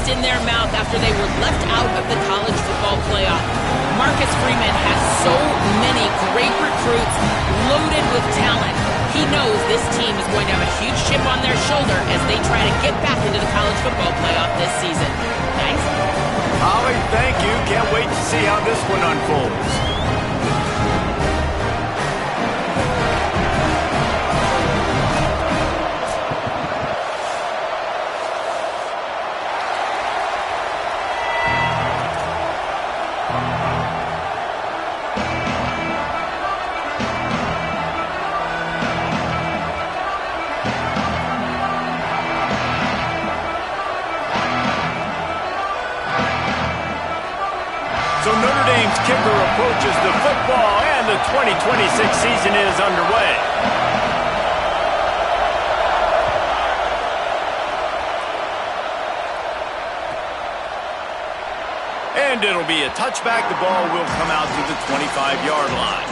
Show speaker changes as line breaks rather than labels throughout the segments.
in their mouth after they were left out of the college football playoff. Marcus Freeman has so many great recruits loaded with talent. He knows this team is going to have a huge chip on their shoulder as they try to get back into the college football playoff this season. Thanks.
Holly, thank you. Can't wait to see how this one unfolds. So Notre Dame's kicker approaches the football, and the 2026 season is underway. And it'll be a touchback. The ball will come out to the 25-yard line.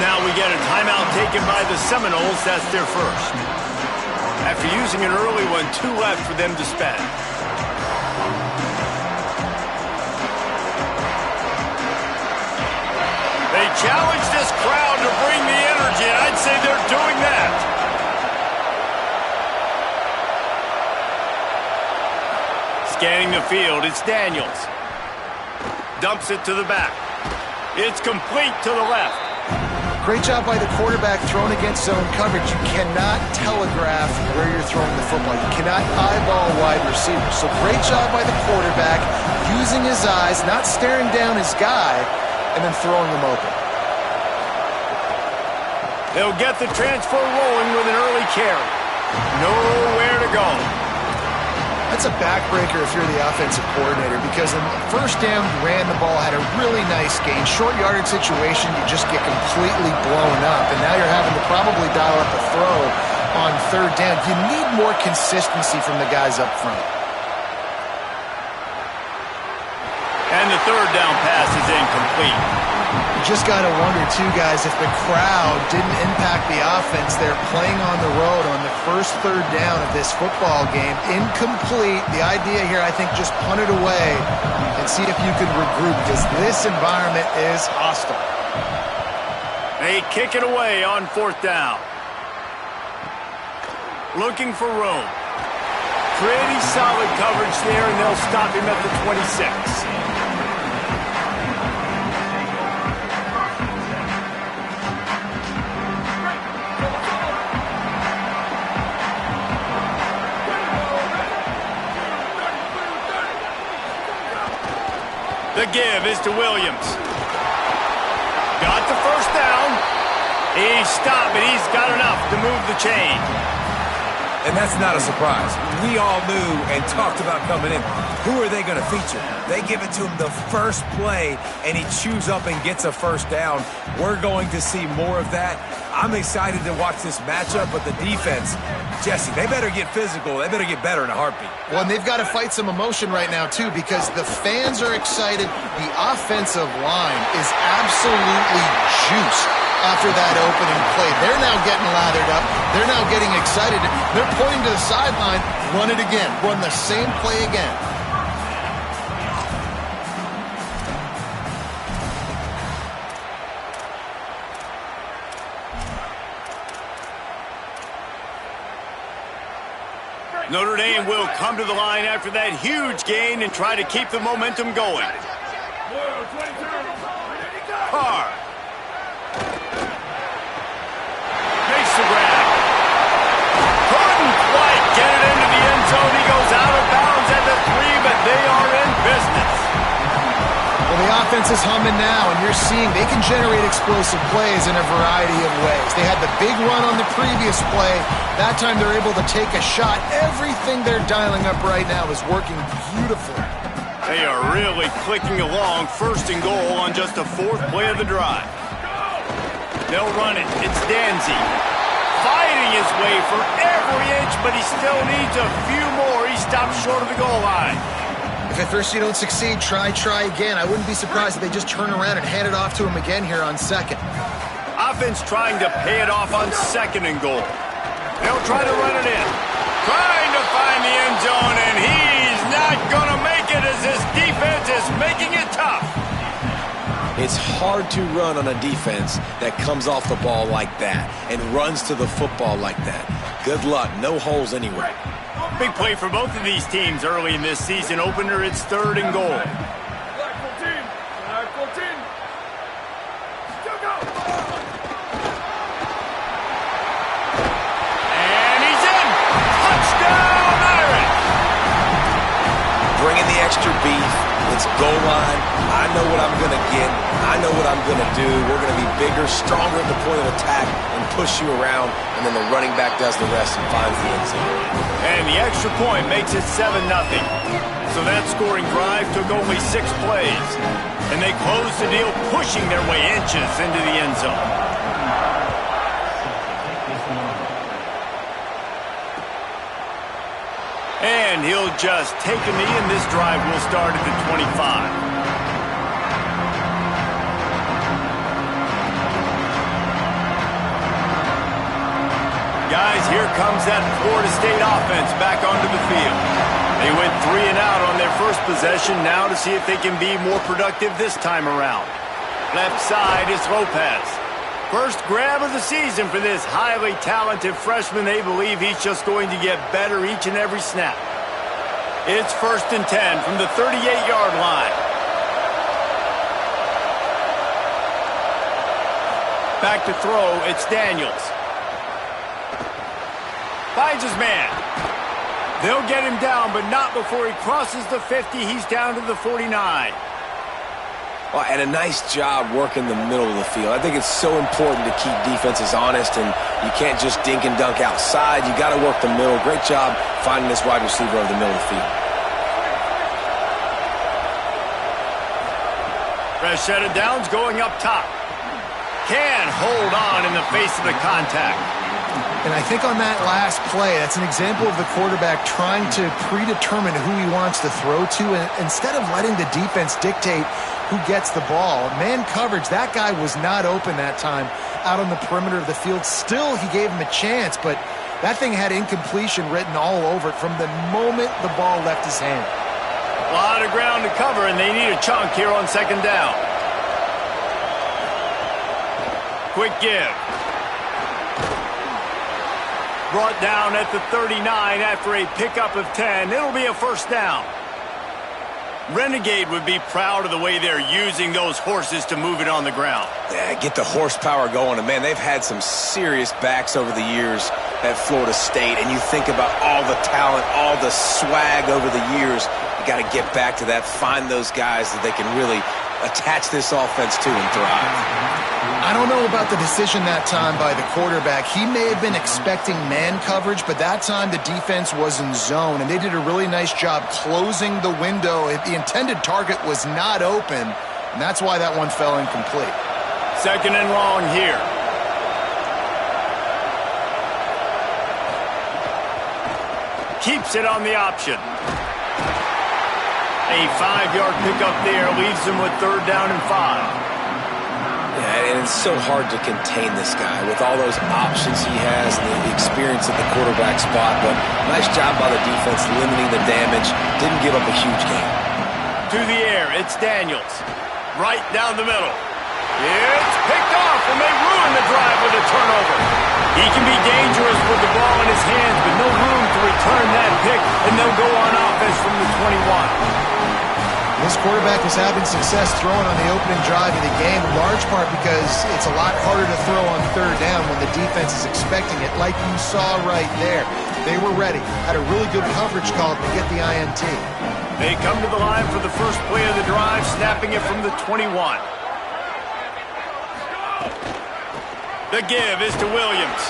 Now we get a timeout taken by the Seminoles. That's their first. After using an early one, 2 left for them to spend. They challenge this crowd to bring the energy, and I'd say they're doing that. Scanning the field, it's Daniels. Dumps it to the back. It's complete to the left.
Great job by the quarterback thrown against zone coverage. You cannot telegraph where you're throwing the football. You cannot eyeball wide receivers. So great job by the quarterback using his eyes, not staring down his guy, and then throwing him open.
They'll get the transfer rolling with an early carry. Nowhere to go.
That's a backbreaker if you're the offensive coordinator, because in first down, you ran the ball, had a really nice gain. Short yardage situation, you just get completely blown up, and now you're having to probably dial up a throw on third down. You need more consistency from the guys up front.
And the third down pass is incomplete.
You just got to wonder, too, guys, if the crowd didn't impact the offense. They're playing on the road on the first third down of this football game. Incomplete. The idea here, I think, just punt it away and see if you can regroup, because this environment is hostile.
They kick it away on fourth down. Looking for room. Pretty solid coverage there, and they'll stop him at the 26. The give is to Williams. Got the first down. He's stopped, but he's got enough to move the chain.
And that's not a surprise. We all knew and talked about coming in. Who are they going to feature? They give it to him the first play, and he chews up and gets a first down. We're going to see more of that. I'm excited to watch this matchup, but the defense, Jesse, they better get physical. They better get better in a heartbeat.
Well, and they've got to fight some emotion right now, too, because the fans are excited. The offensive line is absolutely juiced after that opening play. They're now getting lathered up. They're now getting excited. They're pointing to the sideline. Run it again. Run the same play again.
Notre Dame will come to the line after that huge gain and try to keep the momentum going. Carr. Makes the grab. Couldn't quite get it into the end zone. He goes out of bounds at the 3, but they are in business.
Well, the offense is humming now, and you're seeing they can generate explosive plays in a variety of ways. They had the big run on the previous play. That time they're able to take a shot. Everything they're dialing up right now is working beautifully.
They are really clicking along. First and goal on just the 4th play of the drive. They'll run it. It's Danzy. Fighting his way for every inch, but he still needs a few more. He stops short of the goal line.
If at first you don't succeed, try again. I wouldn't be surprised if they just turn around and hand it off to him again here on second.
Offense trying to pay it off on second and goal. They'll try to run it in. Trying to find the end zone, and he's not going to make it as his defense is making it tough.
It's hard to run on a defense that comes off the ball like that and runs to the football like that. Good luck. No holes anywhere.
Big play for both of these teams early in this season opener. It's third and goal. And he's in. Touchdown, Irish.
Bringing the extra beef. It's goal line. I know what I'm going to get. I know what I'm going to do. We're going to be bigger, stronger at the point of attack and push you around, and then the running back does the rest and finds the end zone.
And the extra point makes it 7-0. So that scoring drive took only 6 plays. And they closed the deal, pushing their way inches into the end zone. And he'll just take a knee, and this drive will start at the 25. Guys, here comes that Florida State offense back onto the field. They went 3 and out on their first possession, now to see if they can be more productive this time around. Left side is Lopez. First grab of the season for this highly talented freshman. They believe he's just going to get better each and every snap. It's 1st and 10 from the 38-yard line. Back to throw, it's Daniels. Finds his man. They'll get him down, but not before he crosses the 50. He's down to the 49.
Well, and a nice job working the middle of the field. I think it's so important to keep defenses honest, and you can't just dink and dunk outside. You got to work the middle. Great job finding this wide receiver over the middle of the field.
Fresh set of downs going up top. Can hold on in the face of the contact.
And I think on that last play, that's an example of the quarterback trying to predetermine who he wants to throw to, and instead of letting the defense dictate who gets the ball. Man coverage, that guy was not open that time out on the perimeter of the field. Still, he gave him a chance, but that thing had incompletion written all over it from the moment the ball left his hand.
A lot of ground to cover, and they need a chunk here on second down. Quick give. Brought down at the 39 after a pickup of 10. It'll be a first down. Renegade would be proud of the way they're using those horses to move it on the ground.
Yeah, get the horsepower going. And, man, they've had some serious backs over the years at Florida State. And you think about all the talent, all the swag over the years. You got to get back to that, find those guys that they can really attach this offense to and thrive.
I don't know about the decision that time by the quarterback. He may have been expecting man coverage, but that time the defense was in zone, and they did a really nice job closing the window. The intended target was not open, and that's why that one fell incomplete.
Second and long here. Keeps it on the option. A 5-yard pickup there leaves them with third down and 5.
Yeah, and it's so hard to contain this guy with all those options he has and the experience at the quarterback spot. But nice job by the defense limiting the damage. Didn't give up a huge game.
To the air, it's Daniels. Right down the middle. It's picked off, and they ruin the drive with a turnover. He can be dangerous with the ball in his hands, but no room to return that pick, and they'll go on offense from the 21.
This quarterback was having success throwing on the opening drive of the game, in large part because it's a lot harder to throw on third down when the defense is expecting it, like you saw right there. They were ready, had a really good coverage call to get the INT.
They come to the line for the first play of the drive, snapping it from the 21. The give is to Williams.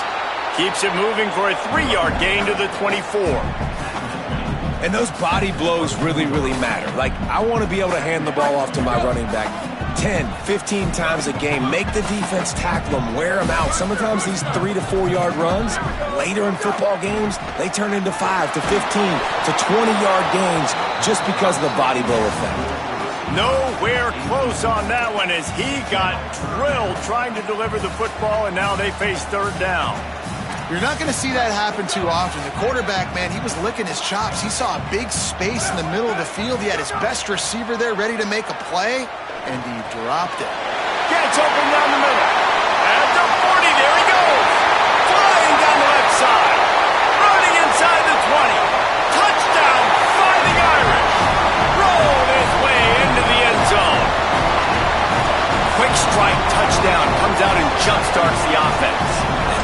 Keeps it moving for a 3-yard gain to the 24.
And those body blows really, really matter. Like, I want to be able to hand the ball off to my running back. 10, 15 times a game. Make the defense tackle them, wear them out. Sometimes these 3 to 4 yard runs, later in football games, they turn into 5 to 15 to 20-yard gains just because of the body blow effect.
Nowhere close on that one as he got drilled trying to deliver the football, and now they face third down.
You're not going to see that happen too often. The quarterback, man, he was licking his chops. He saw a big space in the middle of the field. He had his best receiver there ready to make a play, and he dropped it.
Gets open down the middle. At the 40, there he goes. Flying down the left side. Running inside the 20. Touchdown, Fighting Irish. Rolled his way into the end zone. Quick strike touchdown comes out and jumpstarts the offense.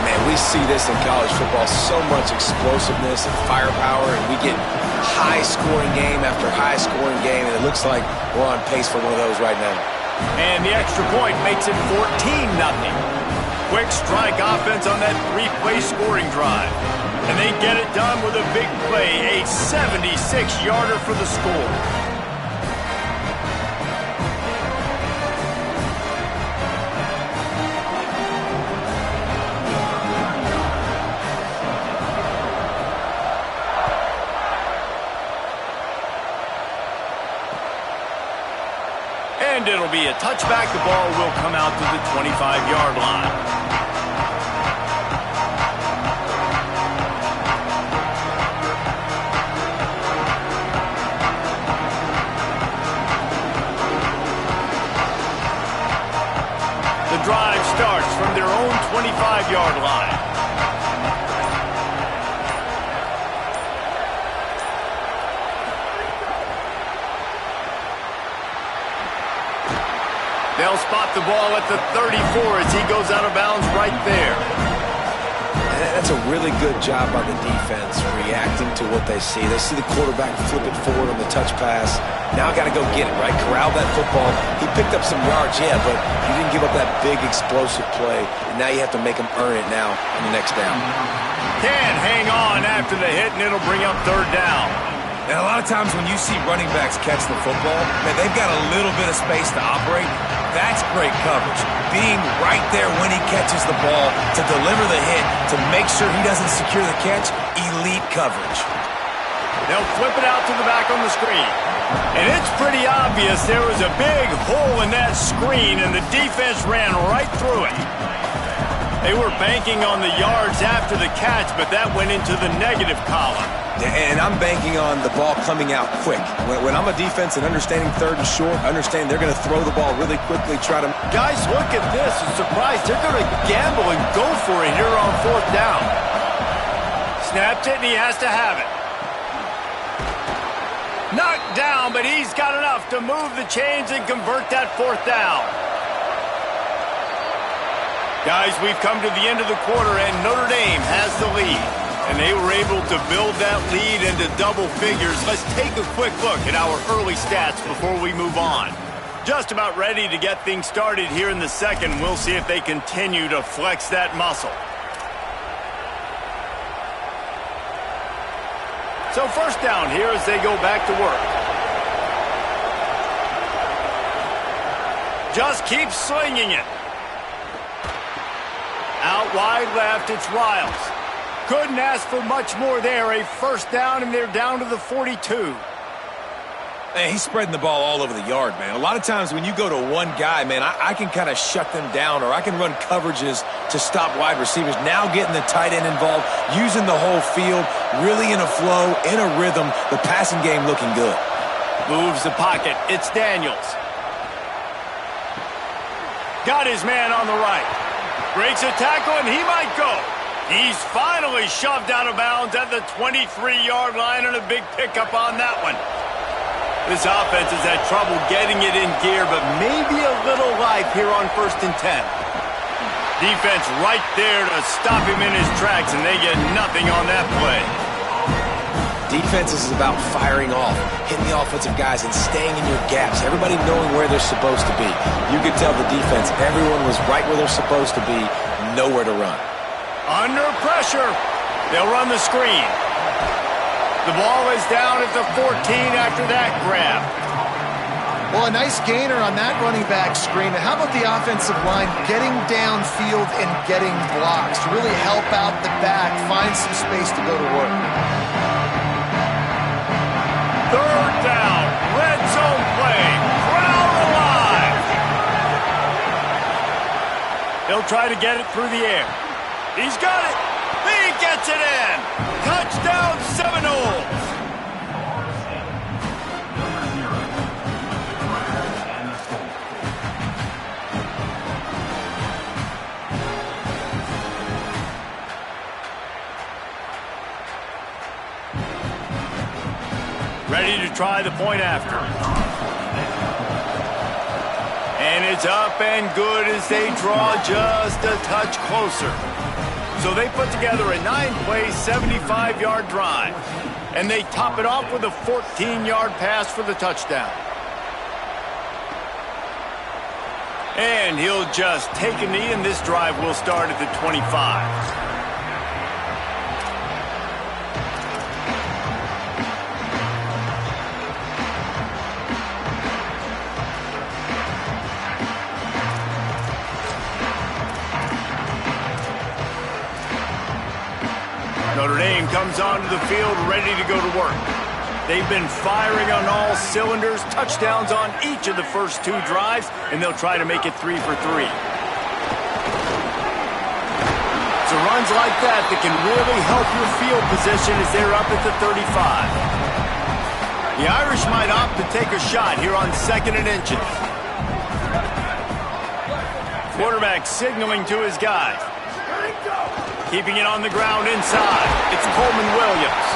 Man, we see this in college football, so much explosiveness and firepower, and we get high-scoring game after high-scoring game, and it looks like we're on pace for one of those right now.
And the extra point makes it 14-0. Quick strike offense on that 3-play scoring drive. And they get it done with a big play, a 76-yarder for the score. And it'll be a touchback. The ball will come out to the 25-yard line. The drive starts from their own 25-yard line. They'll spot the ball at the 34 as he goes out of bounds right there.
That's a really good job by the defense, reacting to what they see. They see the quarterback flip it forward on the touch pass. Now got to go get it, right? Corral that football. He picked up some yards, yeah, but he didn't give up that big explosive play. And now you have to make him earn it now on the next down.
Can't hang on after the hit, and it'll bring up third down.
And a lot of times when you see running backs catch the football, man, they've got a little bit of space to operate. That's great coverage. Being right there when he catches the ball to deliver the hit, to make sure he doesn't secure the catch, elite coverage.
They'll flip it out to the back on the screen. And it's pretty obvious there was a big hole in that screen, and the defense ran right through it. They were banking on the yards after the catch, but that went into the negative column.
And I'm banking on the ball coming out quick. When I'm a defense and understanding third and short, understand they're going to throw the ball really quickly, try to...
Guys, look at this. I'm surprised. They're going to gamble and go for it here on fourth down. Snapped it, and he has to have it. Knocked down, but he's got enough to move the chains and convert that fourth down. Guys, we've come to the end of the quarter, and Notre Dame has the lead. And they were able to build that lead into double figures. Let's take a quick look at our early stats before we move on. Just about ready to get things started here in the second. We'll see if they continue to flex that muscle. So first down here as they go back to work. Just keep slinging it. Out wide left, it's Riles. Couldn't ask for much more there. A first down, and they're down to the 42.
Hey, he's spreading the ball all over the yard, man. A lot of times when you go to one guy, man, I can kind of shut them down, or I can run coverages to stop wide receivers. Now getting the tight end involved, using the whole field, really in a flow, in a rhythm. The passing game looking good.
Moves the pocket. It's Daniels. Got his man on the right. Breaks a tackle, and he might go. He's finally shoved out of bounds at the 23-yard line, and a big pickup on that one. This offense has had trouble getting it in gear, but maybe a little life here on 1st and 10. Defense right there to stop him in his tracks, and they get nothing on that play.
Defense is about firing off, hitting the offensive guys, and staying in your gaps. Everybody knowing where they're supposed to be. You could tell the defense, everyone was right where they're supposed to be, nowhere to run.
Under pressure. They'll run the screen. The ball is down at the 14 after that grab.
Well, a nice gainer on that running back screen. And how about the offensive line getting downfield and getting blocks to really help out the back, find some space to go to work.
Third down, red zone play, crowd alive. He'll try to get it through the air. He's got it. He gets it in. Touchdown, Seminoles. Ready to try the point after. And it's up and good as they draw just a touch closer. So they put together a 9-play, 75-yard drive. And they top it off with a 14-yard pass for the touchdown. And he'll just take a knee, and this drive will start at the 25. Notre Dame comes onto the field ready to go to work. They've been firing on all cylinders, touchdowns on each of the first 2 drives, and they'll try to make it 3 for 3. It's runs like that can really help your field position as they're up at the 35. The Irish might opt to take a shot here on 2nd and inches. Quarterback signaling to his guys. Keeping it on the ground inside. It's Coleman Williams.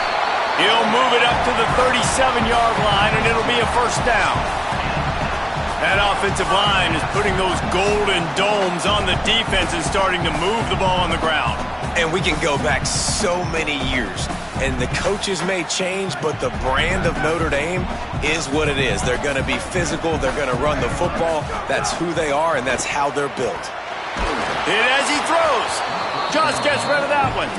He'll move it up to the 37-yard line, and it'll be a first down. That offensive line is putting those golden domes on the defense and starting to move the ball on the ground.
And we can go back so many years, and the coaches may change, but the brand of Notre Dame is what it is. They're going to be physical. They're going to run the football. That's who they are, and that's how they're built.
Hit as he throws. Just gets rid of that one.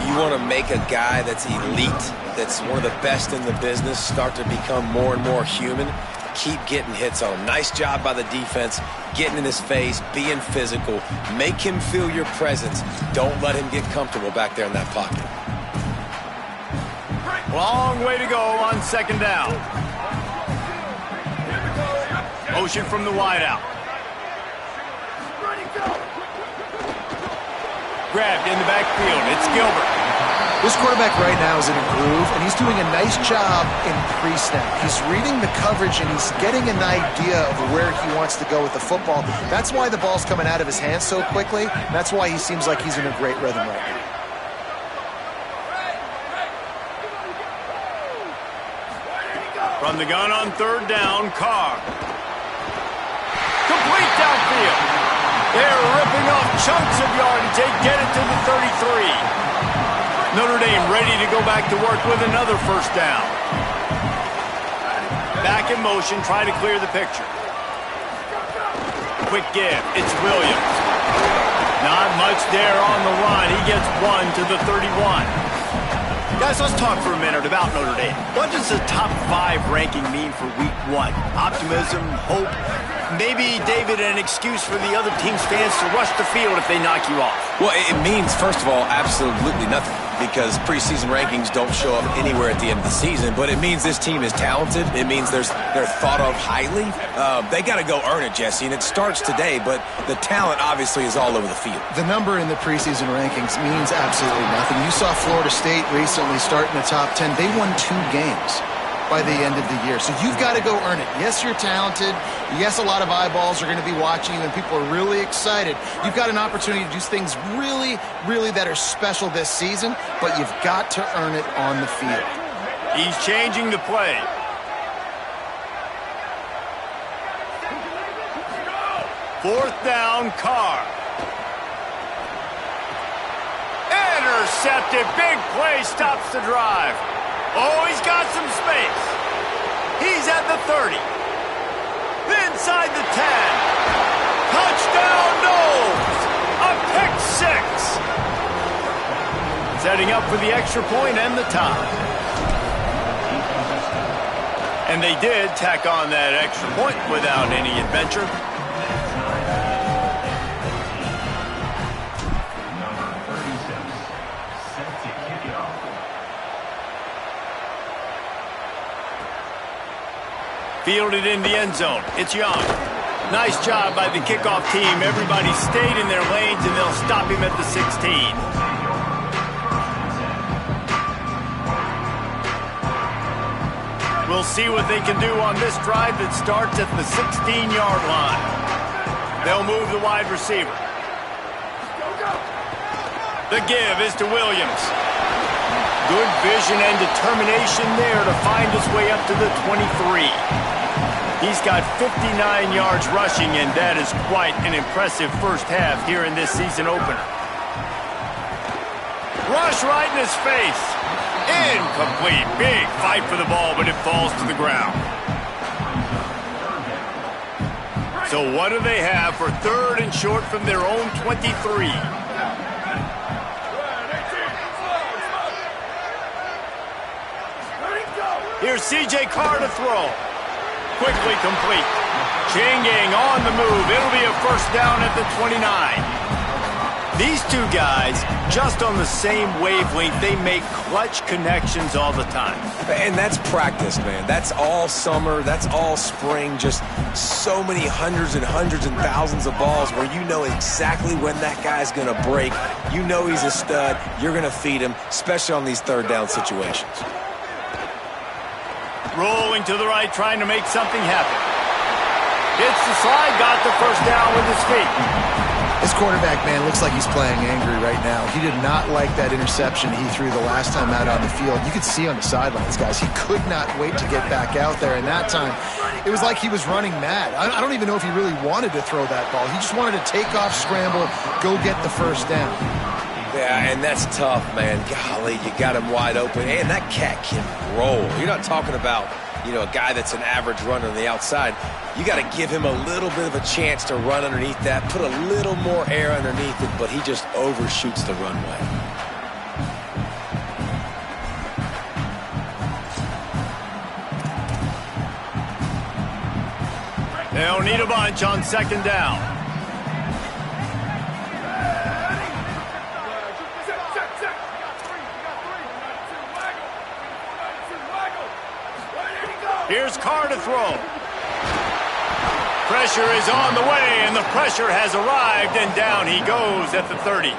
You want to make a guy that's elite, that's one of the best in the business, start to become more and more human. Keep getting hits on him. Nice job by the defense, getting in his face, being physical. Make him feel your presence. Don't let him get comfortable back there in that pocket.
Long way to go on 2nd down. Motion from the wideout. Grabbed in the backfield. It's Gilbert.
This quarterback right now is in a groove, and he's doing a nice job in pre-snap. He's reading the coverage, and he's getting an idea of where he wants to go with the football. That's why the ball's coming out of his hands so quickly, and that's why he seems like he's in a great rhythm right now.
From the gun on 3rd down, Carr. Complete downfield. They're ripping off chunks of yardage. They get it to the 33. Notre Dame ready to go back to work with another first down. Back in motion, try to clear the picture. Quick give. It's Williams. Not much there on the run. He gets 1 to the 31. Guys, let's talk for a minute about Notre Dame. What does the top 5 ranking mean for week 1? Optimism, hope, maybe, David, an excuse for the other team's fans to rush the field if they knock you off?
Well, it means, first of all, absolutely nothing, because preseason rankings don't show up anywhere at the end of the season, but it means this team is talented. It means they're thought of highly. They got to go earn it, Jesse, and it starts today, but the talent obviously is all over the field.
The number in the preseason rankings means absolutely nothing. You saw Florida State recently start in the top 10. They won 2 games by the end of the year. So you've got to go earn it. Yes, you're talented. Yes, a lot of eyeballs are going to be watching you, and people are really excited. You've got an opportunity to do things really, really that are special this season, but you've got to earn it on the field.
He's changing the play. Fourth down, Carr. Intercepted. Big play stops the drive. Oh, he's got some space. He's at the 30. Inside the 10. Touchdown, Noles. A pick 6. Setting up for the extra point and the tie. And they did tack on that extra point without any adventure. Fielded in the end zone. It's Young. Nice job by the kickoff team. Everybody stayed in their lanes, and they'll stop him at the 16. We'll see what they can do on this drive that starts at the 16-yard line. They'll move the wide receiver. The give is to Williams. Good vision and determination there to find his way up to the 23. He's got 59 yards rushing, and that is quite an impressive first half here in this season opener. Rush right in his face. Incomplete. Big fight for the ball, but it falls to the ground. So what do they have for 3rd and short from their own 23? Here's C.J. Carr to throw. Quickly complete. Changing on the move. It'll be a first down at the 29. These two guys, just on the same wavelength, they make clutch connections all the time.
And that's practice, man. That's all summer. That's all spring. Just so many hundreds and thousands of balls where you know exactly when that guy's going to break. You know he's a stud. You're going to feed him, especially on these 3rd down situations.
Rolling to the right, trying to make something happen. Hits the slide, got the first down with his feet.
This quarterback, man, looks like he's playing angry right now. He did not like that interception he threw the last time out on the field. You could see on the sidelines, guys, he could not wait to get back out there. And that time, it was like he was running mad. I don't even know if he really wanted to throw that ball. He just wanted to take off, scramble, go get the first down.
Yeah, and that's tough, man. Golly, you got him wide open. And that cat can roll. You're not talking about, a guy that's an average runner on the outside. You got to give him a little bit of a chance to run underneath that, put a little more air underneath it, but he just overshoots the runway.
They'll need a bunch on 2nd down. Here's Carr to throw. Pressure is on the way, and the pressure has arrived, and down he goes at the 30.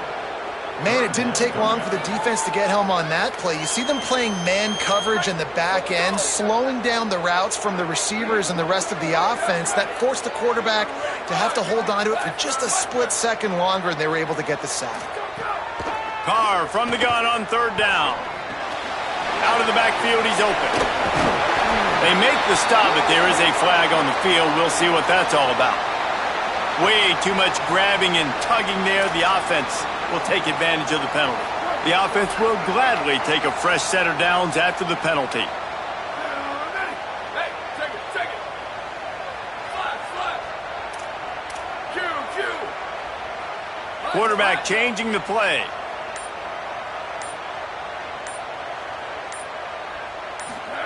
Man, it didn't take long for the defense to get home on that play. You see them playing man coverage in the back end, slowing down the routes from the receivers and the rest of the offense. That forced the quarterback to have to hold on to it for just a split second longer, and they were able to get the sack.
Carr from the gun on 3rd down. Out of the backfield, he's open. They make the stop, but there is a flag on the field. We'll see what that's all about. Way too much grabbing and tugging there. The offense will take advantage of the penalty. The offense will gladly take a fresh set of downs after the penalty. Quarterback changing the play.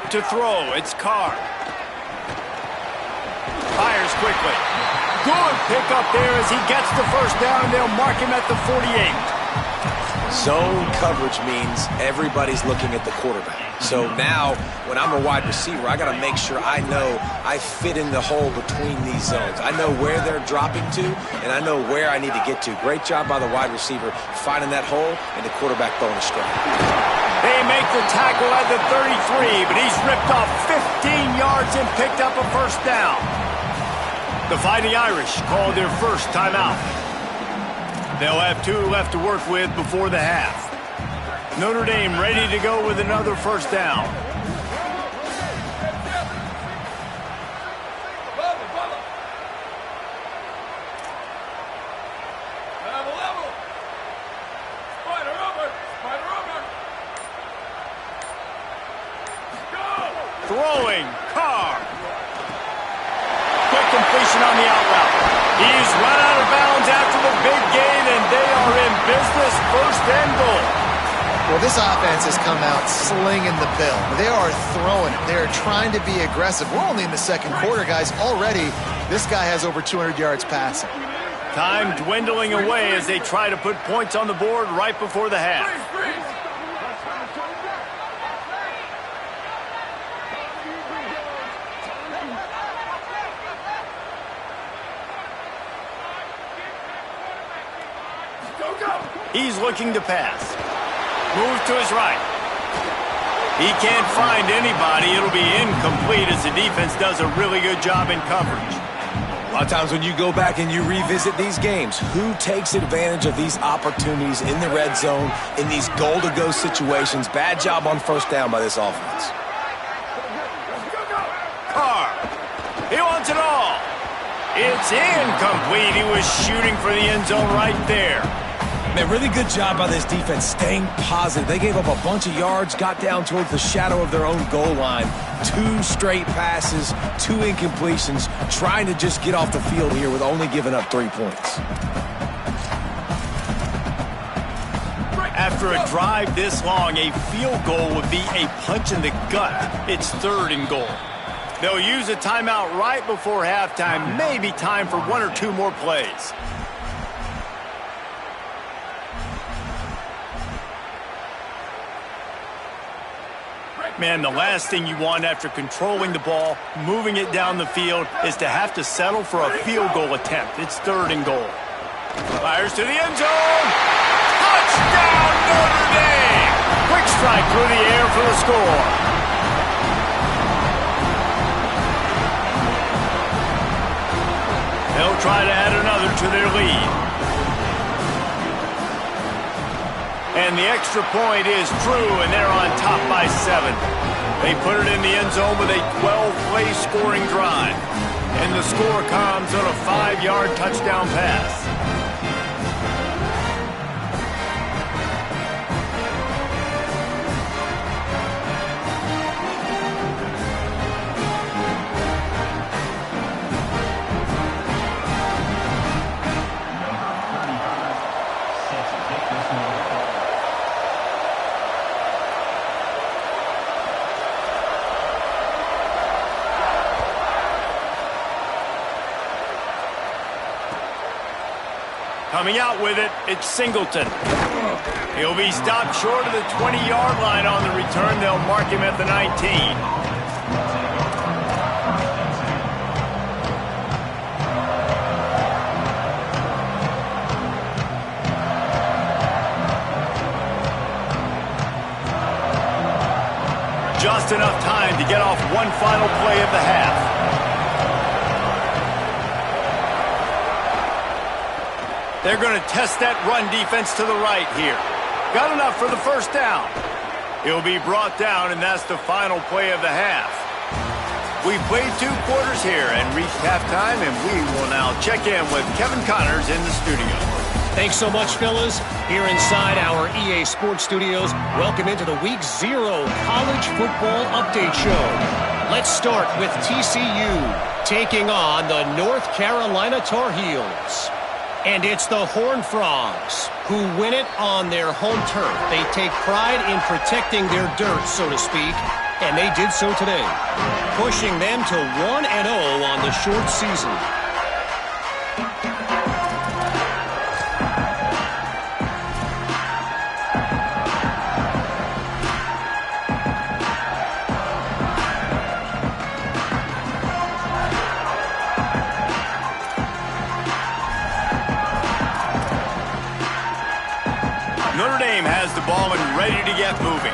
To throw, it's Carr. Fires quickly. Good pickup there as he gets the first down, and they'll mark him at the 48.
Zone coverage means everybody's looking at the quarterback. So now, when I'm a wide receiver, I got to make sure I know I fit in the hole between these zones. I know where they're dropping to, and I know where I need to get to. Great job by the wide receiver finding that hole, and the quarterback throwing a strike.
They make the tackle at the 33, but he's ripped off 15 yards and picked up a first down. The Fighting Irish called their first timeout. They'll have 2 left to work with before the half. Notre Dame ready to go with another first down. Throwing, Carr. Quick completion on the out route. He's run out of bounds after the big gain, and they are in business, 1st and goal.
Well, this offense has come out slinging the bill. They are throwing it. They are trying to be aggressive. We're only in the second quarter, guys. Already, this guy has over 200 yards passing.
Time dwindling away as they try to put points on the board right before the half. He's looking to pass. Move to his right. He can't find anybody. It'll be incomplete as the defense does a really good job in coverage.
A lot of times when you go back and you revisit these games, who takes advantage of these opportunities in the red zone, in these goal-to-go situations? Bad job on first down by this offense.
Carr. He wants it all. It's incomplete. He was shooting for the end zone right there.
Man, really good job by this defense staying positive. They gave up a bunch of yards, got down towards the shadow of their own goal line. 2 straight passes, 2 incompletions, trying to just get off the field here with only giving up 3 points.
After a drive this long, a field goal would be a punch in the gut. It's 3rd and goal. They'll use a timeout right before halftime, maybe time for 1 or 2 more plays. Man, the last thing you want after controlling the ball, moving it down the field, is to have to settle for a field goal attempt. It's 3rd and goal. Fires to the end zone. Touchdown, Notre Dame! Quick strike through the air for the score. They'll try to add another to their lead. And the extra point is true, and they're on top by 7. They put it in the end zone with a 12-play scoring drive. And the score comes on a 5-yard touchdown pass. Coming out with it, it's Singleton. He'll be stopped short of the 20-yard line on the return. They'll mark him at the 19. Just enough time to get off one final play of the half. They're going to test that run defense to the right here. Got enough for the first down. He'll be brought down, and that's the final play of the half. We've played 2 quarters here and reached halftime, and we will now check in with Kevin Connors in the studio.
Thanks so much, fellas. Here inside our EA Sports Studios, welcome into the Week 0 College Football Update Show. Let's start with TCU taking on the North Carolina Tar Heels. And it's the Horned Frogs who win it on their home turf. They take pride in protecting their dirt, so to speak, and they did so today, pushing them to 1-0 on the short season.
Notre Dame has the ball and ready to get moving.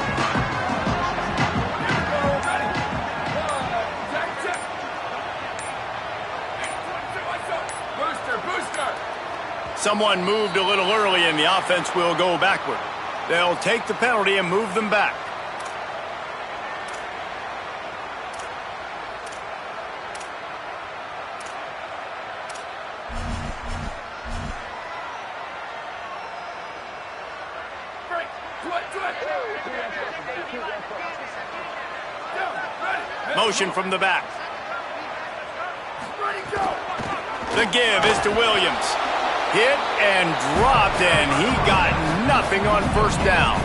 Someone moved a little early and the offense will go backward. They'll take the penalty and move them back. Motion from the back. The give is to Williams. Hit and dropped, and he got nothing on first down.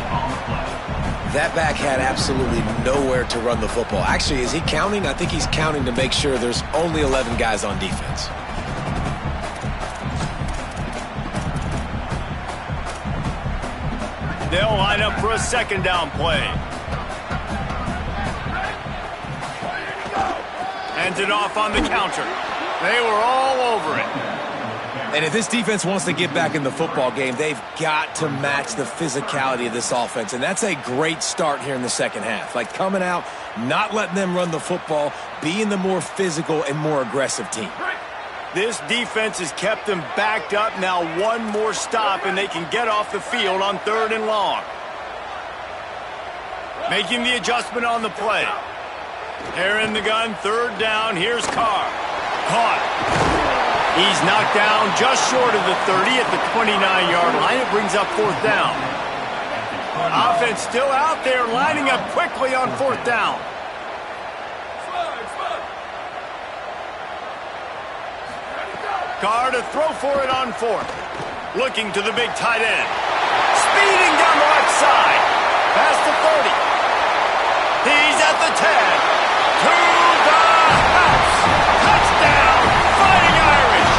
That back had absolutely nowhere to run the football. Actually, is he counting? I think he's counting to make sure there's only 11 guys on defense.
They'll line up for a second down play. Hands it off on the counter. They were all over it.
And if this defense wants to get back in the football game, they've got to match the physicality of this offense. And that's a great start here in the second half. Like coming out, not letting them run the football, being the more physical and more aggressive team.
This defense has kept them backed up. Now one more stop and they can get off the field on 3rd and long. Making the adjustment on the play. They're in the gun, 3rd down. Here's Carr. Caught. He's knocked down just short of the 30 at the 29-yard line. It brings up 4th down. Offense still out there, lining up quickly on 4th down. Carr to throw for it on 4th. Looking to the big tight end. Speeding down the left side. Past the 30. He's at the 10. To the house. Touchdown, Fighting Irish.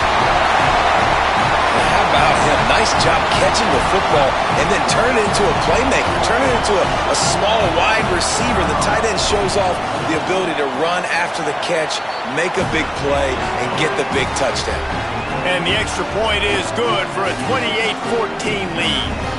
How about him? Nice job catching the football and then turn it into a playmaker. Turn it into a small wide receiver. The tight end shows off the ability to run after the catch, make a big play, and get the big touchdown.
And the extra point is good for a 28-14 lead.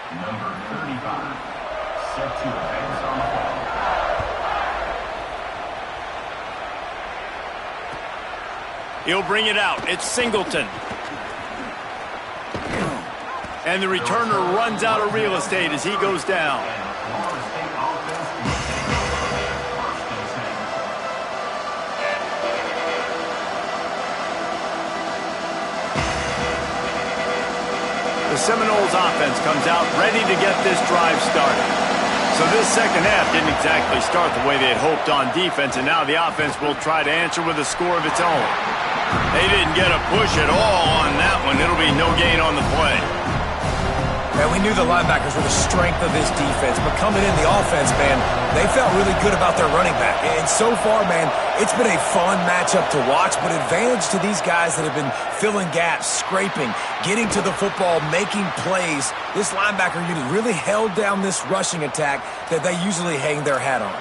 Number 35, set to advance on the ball.
He'll bring it out. It's Singleton. And the returner runs out of real estate as he goes down. The Seminoles offense comes out ready to get this drive started. So this second half didn't exactly start the way they had hoped on defense, and now the offense will try to answer with a score of its own. They didn't get a push at all on that one. It'll be no gain on the play.
Man, we knew the linebackers were the strength of this defense, but coming in the offense, man, they felt really good about their running back. And so far, man, it's been a fun matchup to watch, but advantage to these guys that have been filling gaps, scraping, getting to the football, making plays. This linebacker unit really held down this rushing attack that they usually hang their hat on.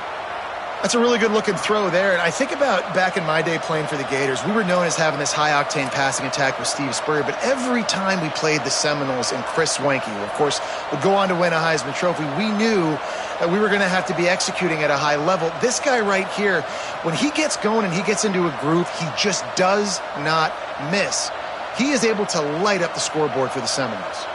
That's a really good-looking throw there. And I think about back in my day playing for the Gators, we were known as having this high-octane passing attack with Steve Spurrier, but every time we played the Seminoles and Chris Wenke, who, of course, would go on to win a Heisman Trophy, we knew that we were going to have to be executing at a high level. This guy right here, when he gets going and he gets into a groove, he just does not miss. He is able to light up the scoreboard for the Seminoles.